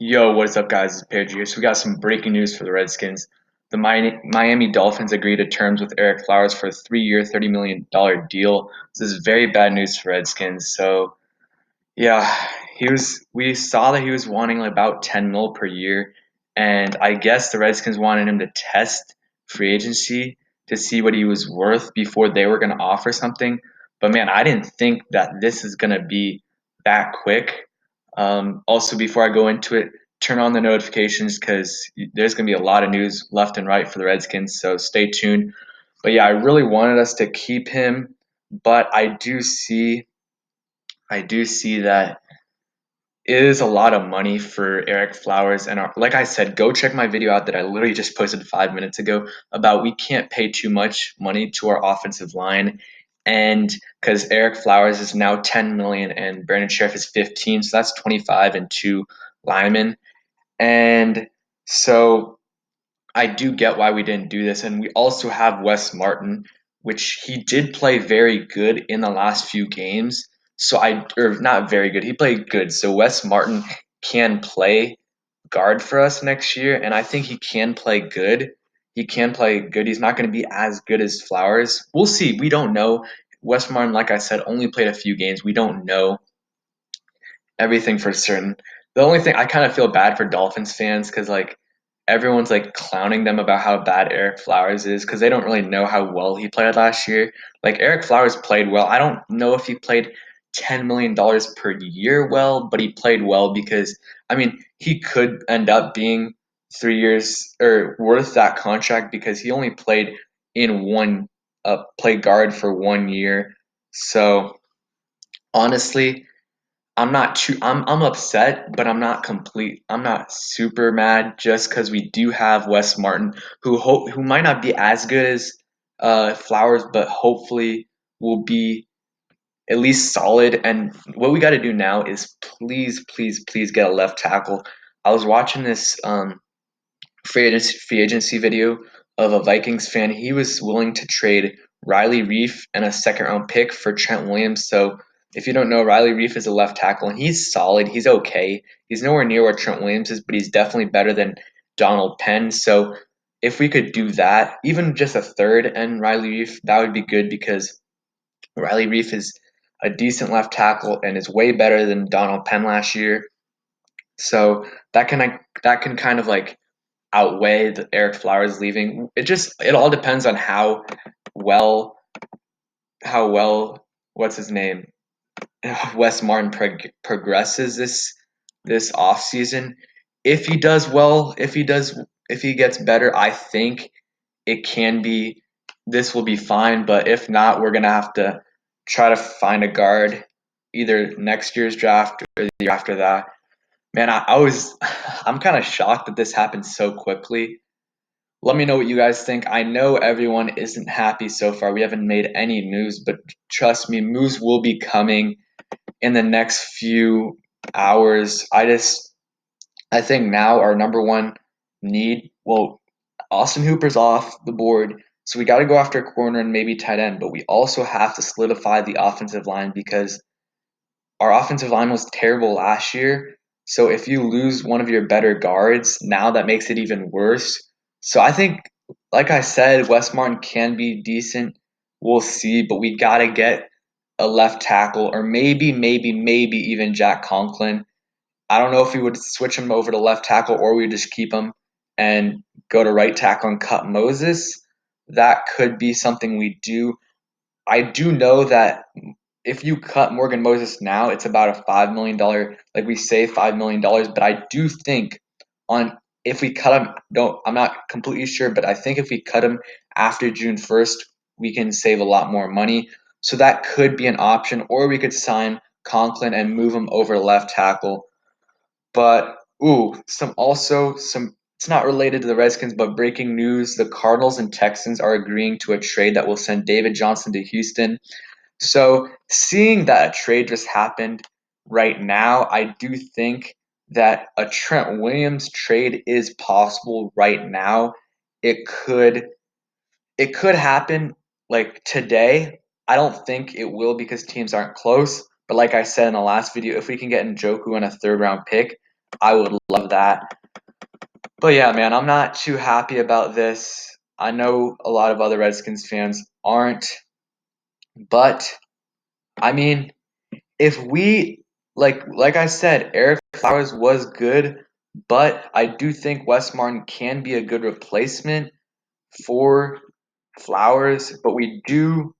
Yo, what's up, guys? It's Pedro here. So we got some breaking news for the Redskins. The Miami Dolphins agreed to terms with Ereck Flowers for a 3-year, $30 million deal. This is very bad news for Redskins. So yeah, he was. We saw that he was wanting about 10 mil per year, and I guess the Redskins wanted him to test free agency to see what he was worth before they were going to offer something. But man, I didn't think that this is going to be that quick. Also, before I go into it, turn on the notifications because there's going to be a lot of news left and right for the Redskins. So stay tuned. But yeah, I really wanted us to keep him, but I do see that it is a lot of money for Ereck Flowers. And like I said, go check my video out that I literally just posted 5 minutes ago about we can't pay too much money to our offensive line. And because Ereck Flowers is now 10 million and Brandon Sheriff is 15, so that's 25 and two linemen. And so I do get why we didn't do this. And we also have Wes Martin, which he did play very good in the last few games. Or not very good. He played good. So Wes Martin can play guard for us next year, and I think he can play good. He can play good. He's not going to be as good as Flowers. We'll see. We don't know. Wes Martin, like I said, only played a few games. We don't know everything for certain. The only thing I kind of feel bad for Dolphins fans because like everyone's like clowning them about how bad Ereck Flowers is because they don't really know how well he played last year. Like Ereck Flowers played well. I don't know if he played $10 million per year well, but he played well because I mean he could end up being 3 years or worth that contract because he only played in one play guard for 1 year. So honestly, I'm upset, but I'm not super mad just because we do have Wes Martin who might not be as good as Flowers, but hopefully will be at least solid. And what we got to do now is please, please, please get a left tackle. I was watching this free agency video of a Vikings fan. He was willing to trade Riley Reef and a second round pick for Trent Williams. So if you don't know, Riley Reef is a left tackle and he's solid. He's okay. He's nowhere near where Trent Williams is, but he's definitely better than Donald Penn. So if we could do that, even just a third and Riley Reef, that would be good because Riley Reef is a decent left tackle and is way better than Donald Penn last year. So that can kind of like outweigh the Ereck Flowers leaving. It all depends on well how well what's his name Wes Martin progresses this off season. If he does well, if he gets better, I think it can be this will be fine. But if not, we're gonna have to try to find a guard either next year's draft or the year after that. Man, I'm kind of shocked that this happened so quickly. Let me know what you guys think. I know everyone isn't happy so far. We haven't made any moves, but trust me, moves will be coming in the next few hours. I think now our number one need, well, Austin Hooper's off the board, so we got to go after a corner and maybe tight end, but we also have to solidify the offensive line because our offensive line was terrible last year. So if you lose one of your better guards, now that makes it even worse. So I think, like I said, Wes Martin can be decent. We'll see, but we got to get a left tackle or maybe even Jack Conklin. I don't know if we would switch him over to left tackle or we would just keep him and go to right tackle and cut Moses. That could be something we do. I do know that if you cut Morgan Moses now, it's about a $5 million, like we say $5 million. But I do think on if we cut him, don't I'm not completely sure, but I think if we cut him after June 1st, we can save a lot more money. So that could be an option, or we could sign Conklin and move him over left tackle. But some it's not related to the Redskins, but breaking news: the Cardinals and Texans are agreeing to a trade that will send David Johnson to Houston. So seeing that a trade just happened right now, I do think that a Trent Williams trade is possible right now. It could it could happen like today. I don't think it will because teams aren't close. But like I said in the last video, if we can get Njoku in a third round pick, I would love that. But yeah, man, I'm not too happy about this. I know a lot of other Redskins fans aren't, but I mean, if we like I said, Ereck Flowers was good, but I do think Wes Martin can be a good replacement for Flowers, but we do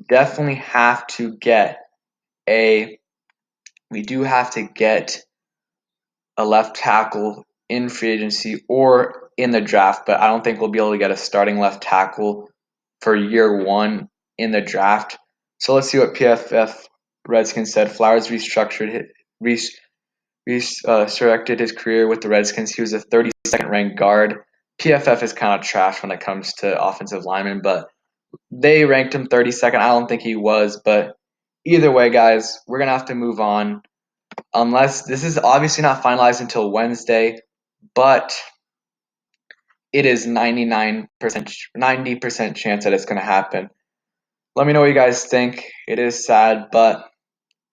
definitely have to get a we do have to get a left tackle in free agency or in the draft, but I don't think we'll be able to get a starting left tackle for year one in the draft. So let's see what PFF Redskins said. Flowers resurrected his career with the Redskins. He was a 32nd ranked guard. PFF is kind of trash when it comes to offensive linemen, but they ranked him 32nd. I don't think he was, but either way, guys, we're going to have to move on. Unless this is obviously not finalized until Wednesday, but it is 99% 90% chance that it's going to happen. Let me know what you guys think. It is sad, but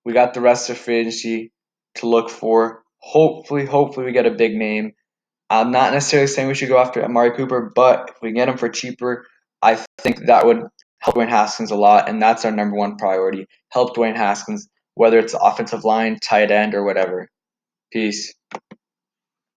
we got the rest of free agency to look for. Hopefully we get a big name. I'm not necessarily saying we should go after Amari Cooper, but if we can get him for cheaper, I think that would help Dwayne Haskins a lot, and that's our number one priority. Help Dwayne Haskins, whether it's offensive line, tight end, or whatever. Peace.